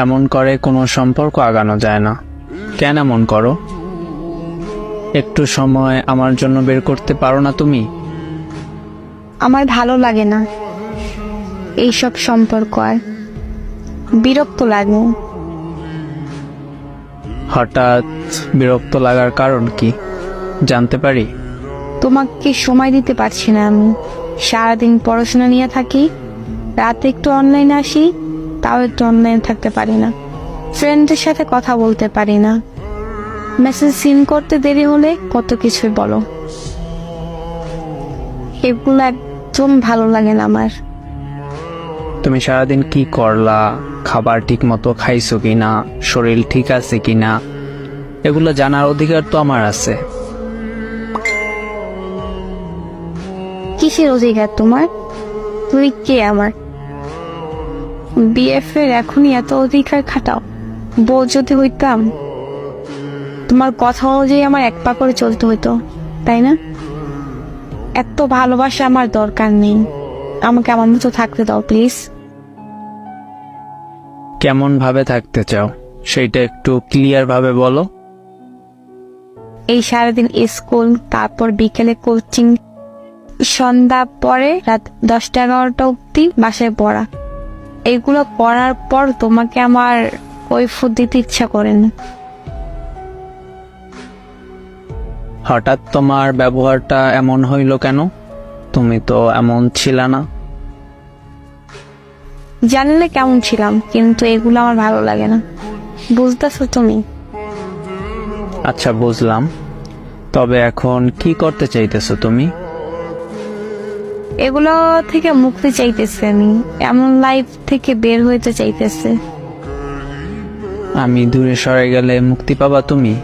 এমন করে কোনো সম্পর্ক আগানো যায় না। কেন এমন করো? একটু সময় আমার জন্য বের করতে পারো না তুমি? আমার ভালো লাগে না এইসব সম্পর্ক, আর বিরক্ত লাগে। হঠাৎ বিরক্ত লাগার কারণ কি জানতে পারি? তোমাকে সময় দিতে পারছি না আমি। সারাদিন পড়াশোনা নিয়ে থাকি, রাতে একটু অনলাইনে আসি, তাও একটু অনলাইনে থাকতে পারি না। ফ্রেন্ডের সাথে কথা বলতে পারি না। মেসেজ সিন করতে দেরি হলে কত কিছুই বলো। এগুলো একদম ভালো লাগে না আমার। তুমি সারাদিন কি করলা, খাবার ঠিক মতো খাইছো কিনা, শরীর ঠিক আছে কিনা, এগুলো জানার অধিকার তো আমার আছে। কিসের অধিকার তোমার? তুমি কে আমার? বিএফ এর এখনই এত অধিকার খাটাও? বউ যদি হইতাম তোমার কথা অনুযায়ী আমার এক পা করে চলতে হইতো, তাই না? এত ভালোবাসা আমার দরকার নেই। আমাকে আমার মতো থাকতে দাও প্লিজ। কেমন ভাবে থাকতে চাও সেইটা একটু ক্লিয়ার ভাবে বলো। এই সারাদিন স্কুল, তারপর বিকেলে কোচিং, সন্ধ্যা পরে রাত 10টা-11টা অব্দি বাসায় পড়া, এগুলো করার পর তোমাকে আমার কৈফিয়ত দিতে ইচ্ছা করে না। হঠাৎ তোমার ব্যবহারটা এমন হইল কেন? তুমি তো এমন ছিল না। জানলে কেমন ছিলাম, কিন্তু এগুলো আমার ভালো লাগে না। বুঝতেছো তুমি? আচ্ছা বুঝলাম, তবে এখন কি করতে চাইতেছো তুমি? এগুলো থেকে মুক্তি চাইতেছে আমি। এমন লাইফ থেকে বের হইতে চাইতেছে। আমি দূরে সরে গেলে মুক্তি পাবা তুমি?